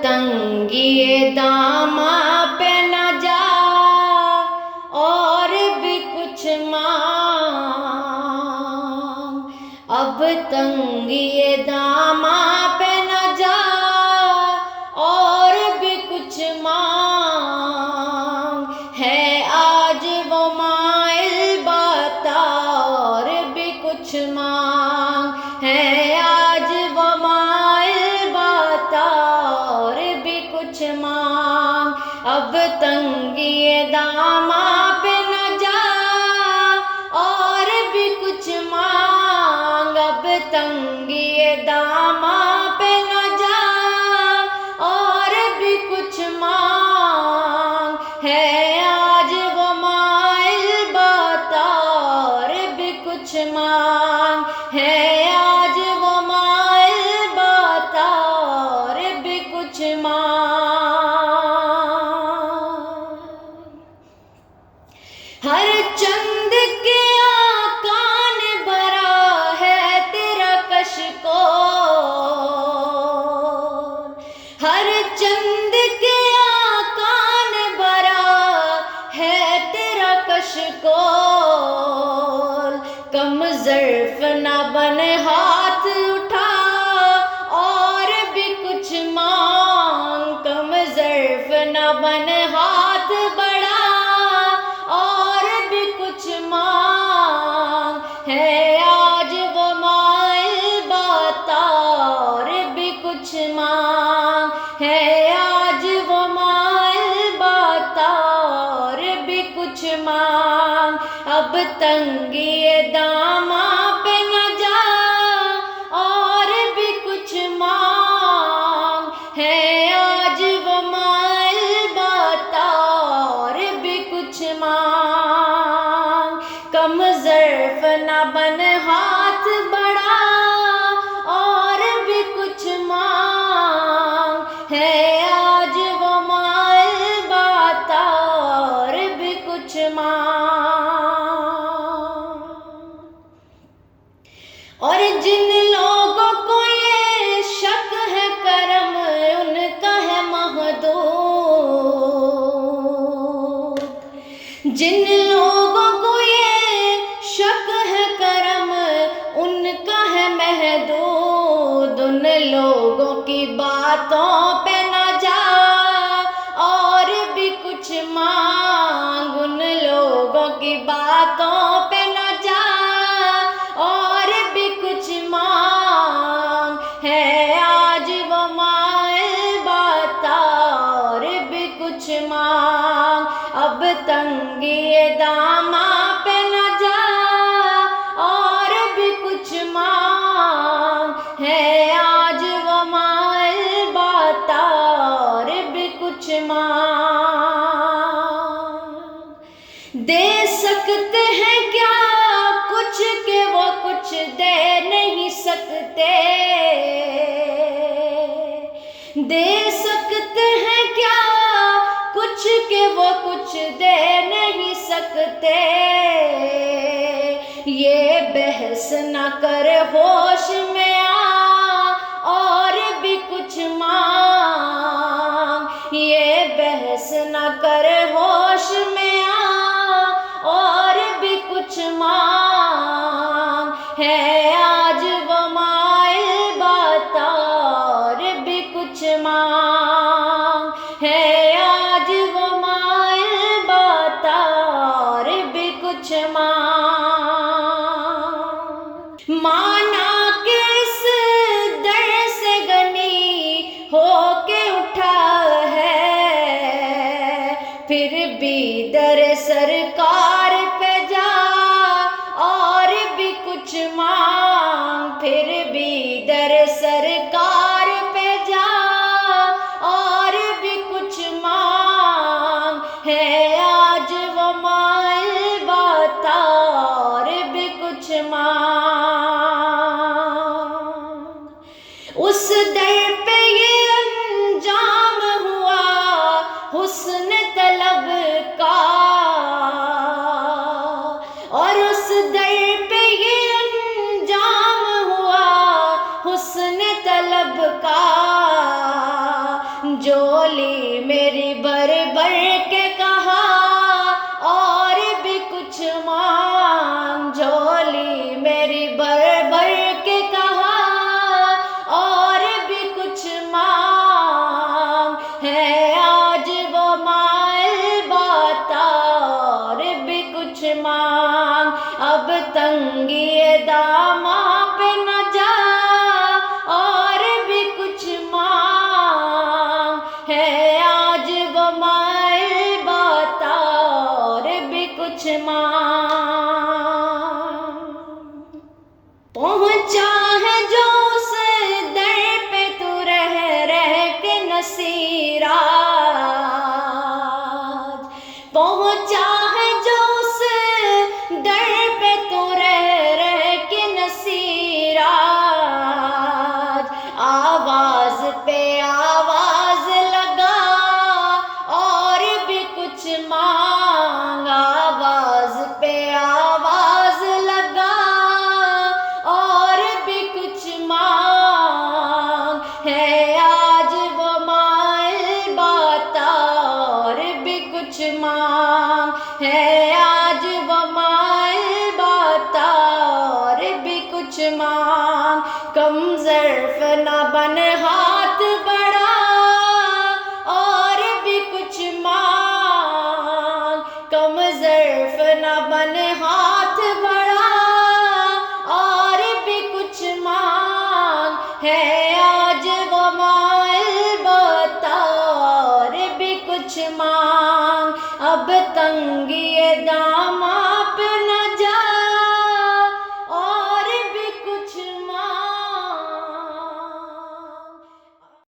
تنگی داماں پہ نہ جا اور بھی کچھ مانگ، اب تنگی داماں پہ نہ جا اور بھی کچھ مانگ، ہے آج وہ مائل بتا اور بھی کچھ مانگ، ہے آج وہ مائل بتا اور بھی کچھ مانگ، اب تنگی داماں پہ نہ جا اور بھی کچھ مانگ، اب تنگی داماں پہ نہ جا اور بھی کچھ مانگ، ہے آج وہ مائل بتا اور بھی کچھ مانگ، ہے آج وہ مائل بتا اور بھی کچھ مانگ، ہر چند کے آقا نے بھرا ہے تیرا کشکول، ہر چند کے آقا نے بھرا ہے تیرا کشکول، کم ظرف نہ بن ہاتھ اٹھا اور بھی کچھ مانگ، کم ظرف نہ بن ہاتھ بڑھا اور بھی کچھ مانگ، ہے آج وہ مائل بتا اور بھی کچھ مانگ، ہے آج وہ مائل بتا اور بھی کچھ مانگ، اب تنگی داماں پہ نہ جا اور بھی کچھ مانگ، ہے آج وہ مائل بتا اور بھی کچھ مانگ، کم ظرف نہ بن ہاتھ بڑھا اور بھی کچھ مانگ، ہے آج وہ مائل بتا اور بھی کچھ مانگ، اور جن لوگوں کو یہ شک ہے کرم ان کا ہے محدود، جن لوگوں کو یہ شک ہے کرم ان کا ہے محدود، ان لوگوں کی باتوں پہ نہ جا اور بھی کچھ مانگ، ان لوگوں کی باتوں پہ نہ جا اور بھی کچھ مانگ، ہے آج وہ مائل بتا اور بھی کچھ مانگ، اب تنگی داماں پہ نہ جا اور بھی کچھ مانگ، ہے آج وہ مائل بتا اور بھی کچھ مانگ، دے سکتے ہیں کیا کچھ کہ وہ کچھ دے نہیں سکتے، دے سکتے ہیں کیا کچھ کہ وہ کچھ دے نہیں سکتے، یہ بحث نہ کر ہوش میں آ اور بھی کچھ مانگ، یہ بحث نہ کر ہوش میں آ اور بھی کچھ مانگ، ہے آج وہ مائل بتا اور بھی کچھ مانگ، ہے آج وہ مائل بتا اور بھی کچھ مانگ، مانا کہ اس در سے غنی ہو کے اٹھا ہے، پھر بھی در سرکار پہ جا اور بھی کچھ مانگ، پھر بھی در سرکار پہ جا اور بھی کچھ مانگ، ہے آج وہ مائل بتا اور بھی کچھ مانگ، اس در پہ یہ انجام ہوا حسن طلب کا، جولی میری بھر بھر کے کہا اور بھی کچھ مانگ، جھولی میری بھر بھر کے کہا اور بھی کچھ مانگ، ہے آج وہ مائل بتا اور بھی کچھ مانگ، اب تنگی داماں پہ نہ جا اور بھی کچھ مانگ، ہے آج وہ مائل بتا اور بھی کچھ مانگ، پہنچا ہے جو اس در پہ تو رہ رہ کے نصیر آج، پہنچا ہے جو اس در پہ تو رہ رہ کے نصیر آج، آواز پہ آواز لگا اور بھی کچھ مانگ، آواز پہ آواز لگا اور بھی کچھ مانگ، ہے آج وہ مائل بتا اور بھی کچھ مانگ، ہے آج وہ مائل بتا اور بھی کچھ مانگ، کم ظرف نہ بن ہاتھ بڑھا اور بھی کچھ مانگ، کم ظرف نہ بن ہاتھ بڑھا اور بھی کچھ مانگ، ہے آج وہ مائل بتا اور بھی کچھ مانگ، اب تنگی داماں